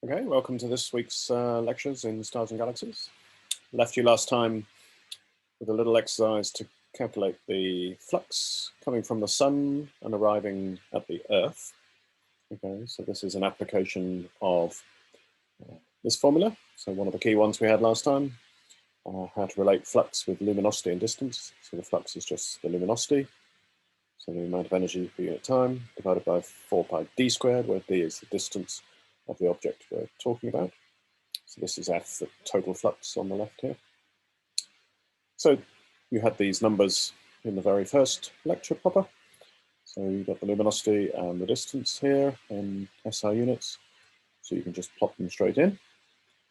Okay, welcome to this week's lectures in Stars and Galaxies. Left you last time with a little exercise to calculate the flux coming from the sun and arriving at the Earth. Okay, so this is an application of this formula. So one of the key ones we had last time, how to relate flux with luminosity and distance. So the flux is just the luminosity, so the amount of energy per unit time, divided by 4 pi d squared, where d is the distance of the object we're talking about. So this is F, the total flux on the left here. So you had these numbers in the very first lecture proper. So you've got the luminosity and the distance here in SI units. So you can just plop them straight in.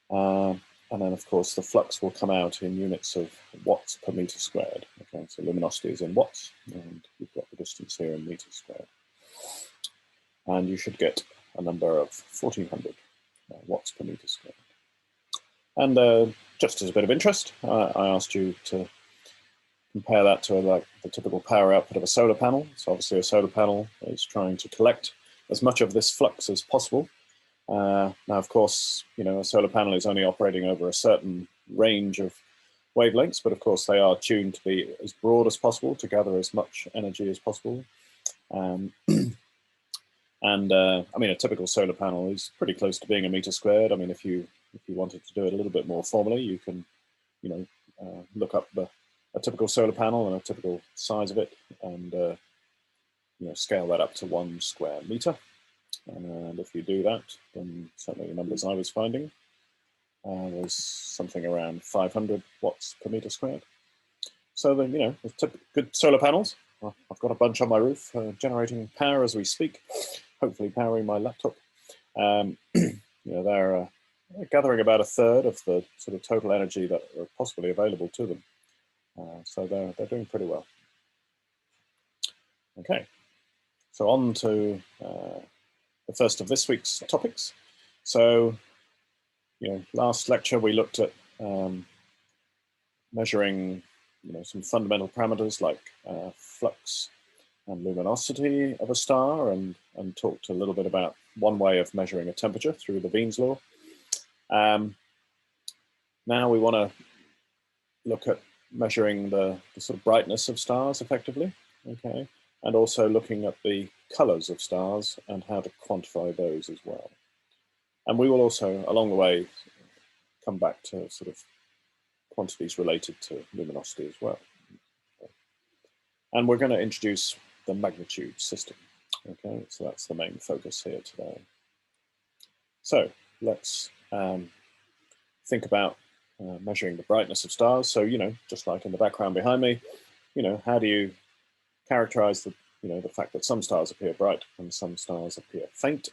And then of course the flux will come out in units of watts per meter squared. Okay, so luminosity is in watts and you've got the distance here in meters squared. And you should get a number of 1400 watts per meter squared. And just as a bit of interest, I asked you to compare that to like the typical power output of a solar panel. So obviously a solar panel is trying to collect as much of this flux as possible. Now, of course, you know, a solar panel is only operating over a certain range of wavelengths, but of course they are tuned to be as broad as possible to gather as much energy as possible. I mean, a typical solar panel is pretty close to being a meter squared. I mean, if you wanted to do it a little bit more formally, you can, you know, look up a typical solar panel and a typical size of it, and you know, scale that up to 1 square meter. And if you do that, then certainly the numbers I was finding was something around 500 watts per meter squared. So then, you know, with good solar panels, well, I've got a bunch on my roof generating power as we speak, hopefully powering my laptop. You know, they're gathering about a third of the sort of total energy that are possibly available to them. So they're doing pretty well. Okay, so on to the first of this week's topics. So, you know, last lecture we looked at measuring, you know, some fundamental parameters like flux and luminosity of a star, and talked a little bit about one way of measuring a temperature through the Wien's law. Now we want to look at measuring the sort of brightness of stars effectively, okay, and also looking at the colors of stars and how to quantify those as well. And we will also, along the way, come back to sort of quantities related to luminosity as well. And we're going to introduce the magnitude system. Okay, so that's the main focus here today. So let's think about measuring the brightness of stars. So, you know, just like in the background behind me, you know, how do you characterize the, you know, the fact that some stars appear bright and some stars appear faint?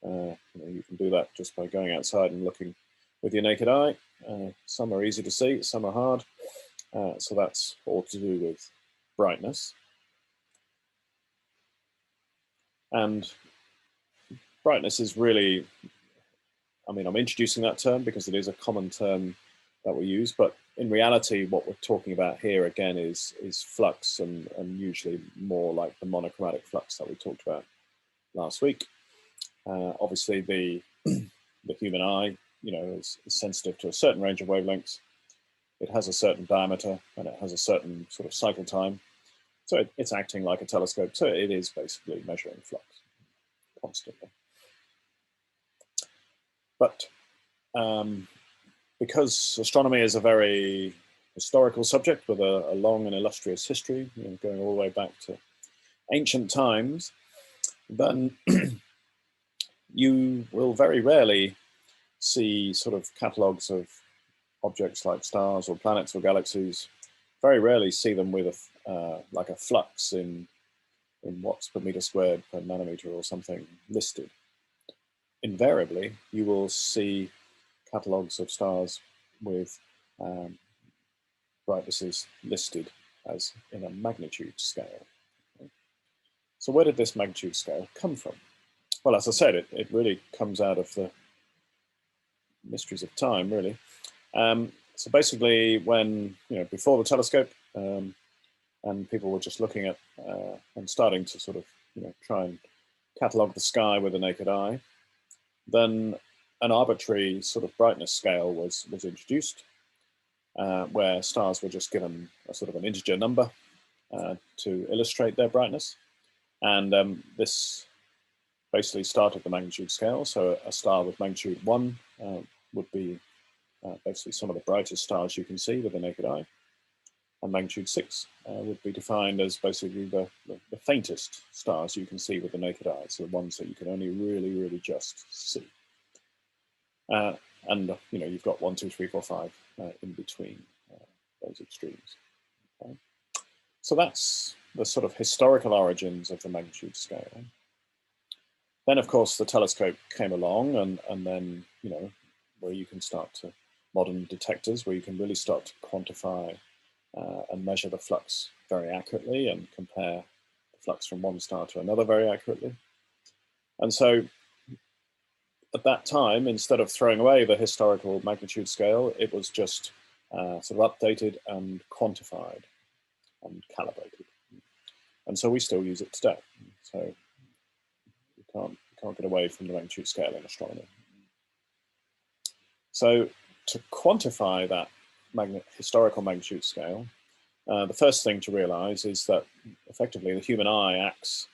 You know, you can do that just by going outside and looking with your naked eye. Some are easy to see, some are hard. So that's all to do with brightness. And brightness is really, I mean, I'm introducing that term because it is a common term that we use, but in reality, what we're talking about here again is flux, and usually more like the monochromatic flux that we talked about last week. Obviously, the human eye, you know, is sensitive to a certain range of wavelengths. It has a certain diameter and it has a certain sort of cycle time. So it's acting like a telescope. So it is basically measuring flux constantly. But because astronomy is a very historical subject with a long and illustrious history, you know, going all the way back to ancient times, then you will very rarely see sort of catalogues of objects like stars or planets or galaxies. Very rarely see them with like a flux in watts per meter squared per nanometer or something listed. Invariably, you will see catalogues of stars with brightnesses listed as in a magnitude scale. So where did this magnitude scale come from? Well, as I said, it really comes out of the mysteries of time, really. So basically, when, you know, before the telescope, and people were just looking at and starting to sort of, you know, try and catalogue the sky with the naked eye, then an arbitrary sort of brightness scale was introduced, where stars were just given a sort of an integer number to illustrate their brightness. And this basically started the magnitude scale. So a star with magnitude 1 would be basically some of the brightest stars you can see with the naked eye. And magnitude 6 would be defined as basically the faintest stars you can see with the naked eye, so the ones that you can only really just see. And you've got 1, 2, 3, 4, 5 in between those extremes. Okay. So that's the sort of historical origins of the magnitude scale. Then, of course, the telescope came along, and then where you can start to modern detectors, where you can really start to quantify and measure the flux very accurately and compare the flux from one star to another very accurately. And so at that time, instead of throwing away the historical magnitude scale, it was just sort of updated and quantified and calibrated. And so we still use it today. So you can't get away from the magnitude scale in astronomy. So to quantify that historical magnitude scale, the first thing to realize is that effectively the human eye acts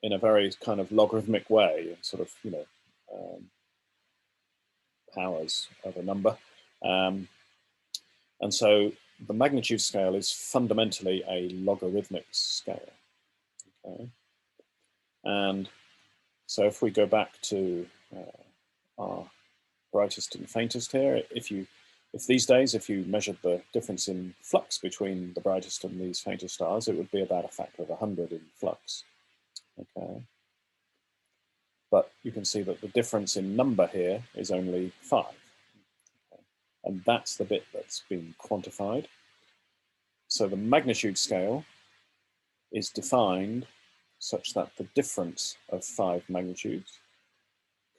in a very kind of logarithmic way, sort of, powers of a number. And so the magnitude scale is fundamentally a logarithmic scale. Okay? And so if we go back to our brightest and faintest here, if these days, if you measured the difference in flux between the brightest and these faintest stars, it would be about a factor of 100 in flux. Okay. But you can see that the difference in number here is only 5. Okay. And that's the bit that's been quantified. So the magnitude scale is defined such that the difference of 5 magnitudes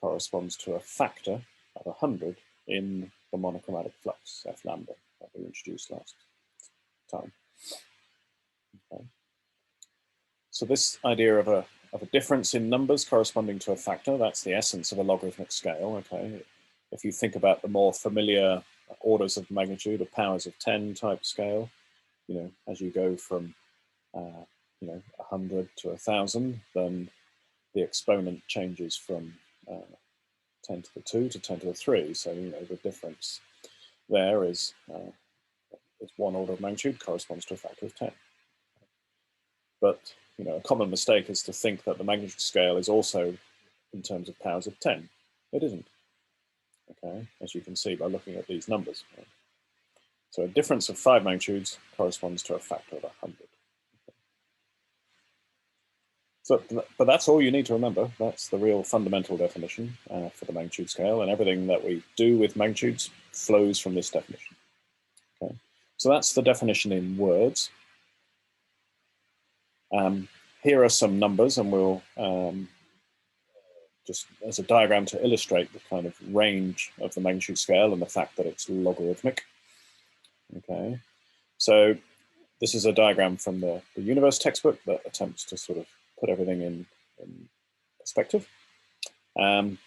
corresponds to a factor of 100 in the monochromatic flux, F lambda, that we introduced last time. Okay. So this idea of a difference in numbers corresponding to a factor, that's the essence of a logarithmic scale. Okay. If you think about the more familiar orders of magnitude, a powers of 10 type scale, as you go from 100 to 1,000, then the exponent changes from 10 to the 2 to 10 to the 3. So, the difference there is 1 order of magnitude corresponds to a factor of 10. But, a common mistake is to think that the magnitude scale is also in terms of powers of 10. It isn't, okay, as you can see by looking at these numbers. Right? So a difference of 5 magnitudes corresponds to a factor of 100. So, but that's all you need to remember. That's the real fundamental definition for the magnitude scale, and everything that we do with magnitudes flows from this definition. Okay, so that's the definition in words. Here are some numbers, and we'll just as a diagram to illustrate the kind of range of the magnitude scale and the fact that it's logarithmic. Okay, so this is a diagram from the universe textbook that attempts to sort of put everything in perspective. Now,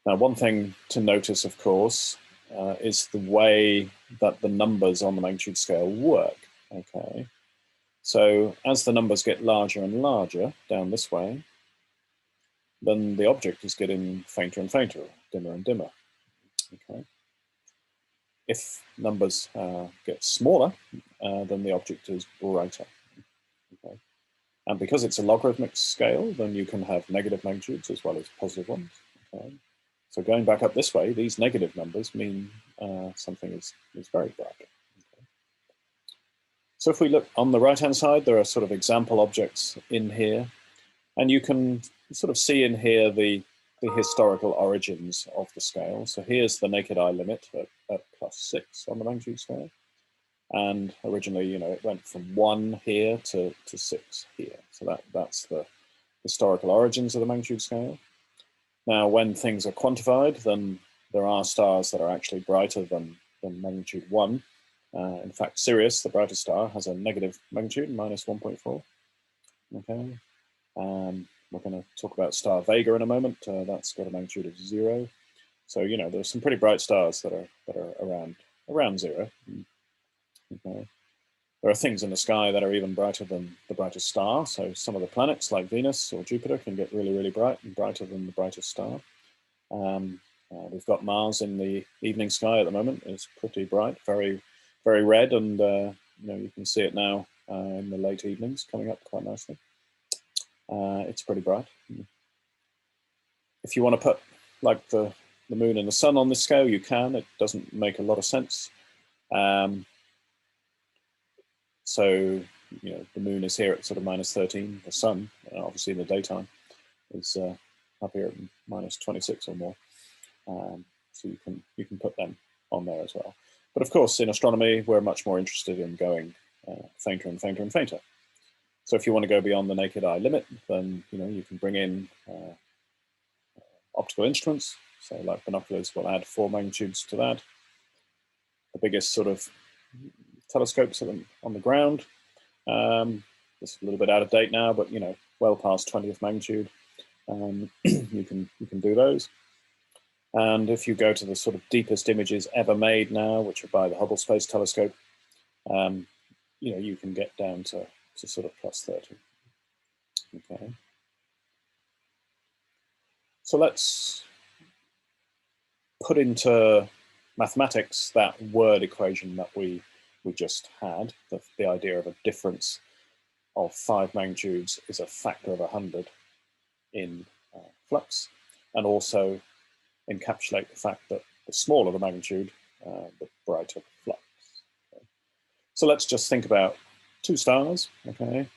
one thing to notice, of course, is the way that the numbers on the magnitude scale work. Okay, so as the numbers get larger and larger down this way, then the object is getting fainter and fainter, dimmer and dimmer. Okay, if numbers get smaller, then the object is brighter. Okay. And because it's a logarithmic scale, then you can have negative magnitudes as well as positive ones. Okay. So going back up this way, these negative numbers mean something is very bright. Okay. So if we look on the right-hand side, there are sort of example objects in here, and you can sort of see in here the historical origins of the scale. So here's the naked eye limit at +6 on the magnitude scale. And originally, it went from 1 here to 6 here. So that's the historical origins of the magnitude scale. Now, when things are quantified, then there are stars that are actually brighter than magnitude 1. In fact, Sirius, the brightest star, has a negative magnitude, -1.4. Okay. We're going to talk about star Vega in a moment. That's got a magnitude of 0. So you know, there's some pretty bright stars that are around 0. Okay. There are things in the sky that are even brighter than the brightest star. So some of the planets, like Venus or Jupiter, can get really, really bright and brighter than the brightest star. We've got Mars in the evening sky at the moment. It's pretty bright, very, very red, and you know, you can see it now in the late evenings, coming up quite nicely. It's pretty bright. If you want to put like the moon and the sun on this scale, you can. It doesn't make a lot of sense. So, you know, the moon is here at sort of -13. The sun, obviously in the daytime, is up here at -26 or more. So you can put them on there as well. But of course, in astronomy, we're much more interested in going fainter and fainter and fainter. So if you want to go beyond the naked eye limit, then you know, you can bring in optical instruments. So like binoculars will add 4 magnitudes to that. The biggest sort of telescopes on the ground. It's a little bit out of date now, but you know, well past 20th magnitude. You can do those. And if you go to the sort of deepest images ever made now, which are by the Hubble Space Telescope, you know, you can get down to sort of +30. Okay. So let's put into mathematics that word equation that we just had, the idea of a difference of 5 magnitudes is a factor of 100 in flux, and also encapsulate the fact that the smaller the magnitude, the brighter the flux. Okay. So let's just think about 2 stars, okay?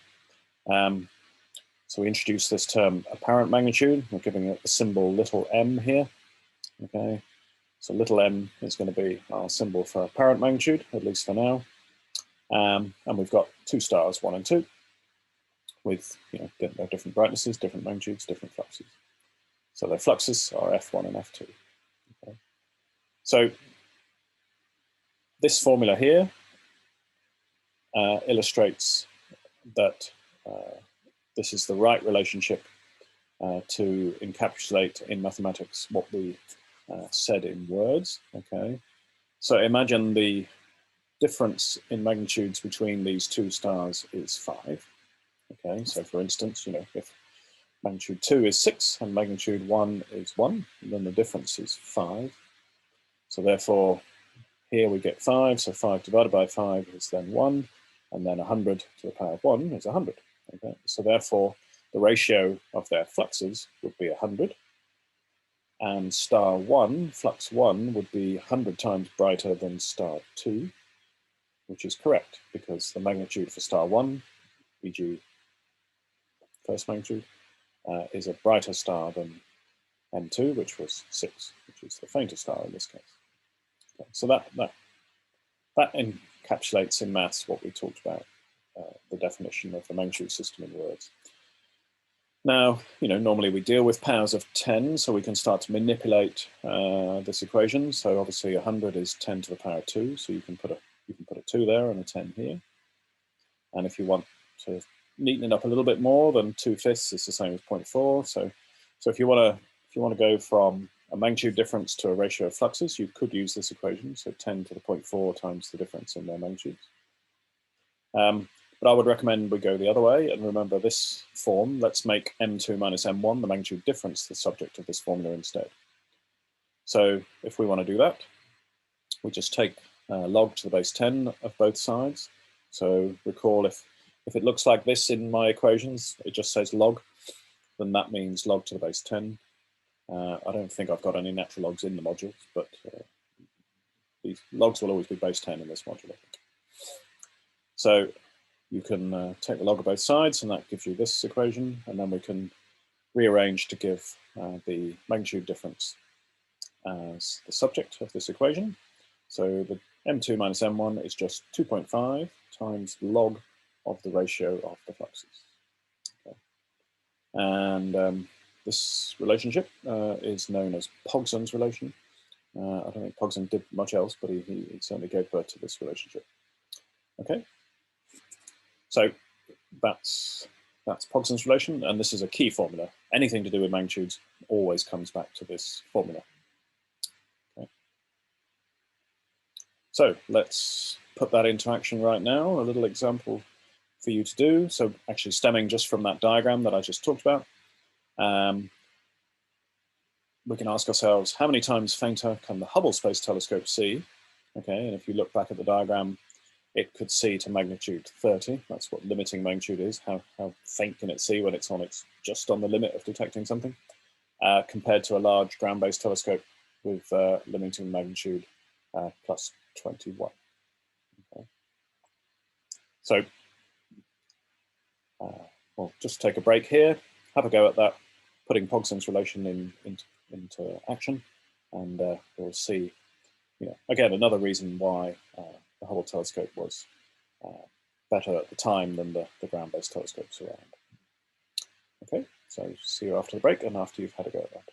So we introduce this term apparent magnitude. We're giving it the symbol little m here, okay? So little m is going to be our symbol for apparent magnitude, at least for now. And we've got 2 stars, 1 and 2, with, you know, they're different brightnesses, different magnitudes, different fluxes. So their fluxes are F1 and F2. Okay. So this formula here illustrates that this is the right relationship to encapsulate in mathematics what we said in words. Okay. So imagine the difference in magnitudes between these 2 stars is 5. Okay, so for instance, you know, if magnitude 2 is 6 and magnitude 1 is 1, then the difference is 5. So therefore, here we get 5, so 5 divided by 5 is then 1, and then 100 to the power of 1 is 100. Okay, so therefore, the ratio of their fluxes would be 100, and star 1, flux 1, would be 100 times brighter than star 2, which is correct, because the magnitude for star 1, e.g. first magnitude, is a brighter star than M2, which was 6, which is the fainter star in this case. Okay, so that encapsulates in maths what we talked about, the definition of the magnitude system in words. Now, you know, normally we deal with powers of 10, so we can start to manipulate this equation. So obviously 100 is 10 to the power of 2, so you can put a 2 there and a 10 here. And if you want to neaten it up a little bit more, then 2/5 is the same as 0.4. So if you want to go from a magnitude difference to a ratio of fluxes, you could use this equation. So 10 to the 0.4 times the difference in their magnitudes. But I would recommend we go the other way and remember this form. Let's make M2 minus M1, the magnitude difference, the subject of this formula instead. So if we want to do that, we just take log to the base 10 of both sides. So recall if it looks like this in my equations, it just says log, then that means log to the base 10. I don't think I've got any natural logs in the modules, but these logs will always be base 10 in this module, I think. So you can take the log of both sides, and that gives you this equation, and then we can rearrange to give the magnitude difference as the subject of this equation. So the M2 minus M1 is just 2.5 times log of the ratio of the fluxes. Okay. And this relationship is known as Pogson's relation. I don't think Pogson did much else, but he certainly gave birth to this relationship. Okay, so that's That's Pogson's relation, and this is a key formula. Anything to do with magnitudes always comes back to this formula. Okay. So let's put that into action right now. A little example for you to do. So actually stemming just from that diagram that I just talked about, we can ask ourselves, how many times fainter can the Hubble Space Telescope see? Okay, and if you look back at the diagram, it could see to magnitude 30. That's what limiting magnitude is. How faint can it see when it's just on the limit of detecting something, compared to a large ground-based telescope with limiting magnitude plus 21. Okay. So we'll just take a break here, have a go at that, putting Pogson's relation into action, and we'll see. Again, another reason why the Hubble telescope was better at the time than the ground-based telescopes around. Okay, so see you after the break and after you've had a go at that.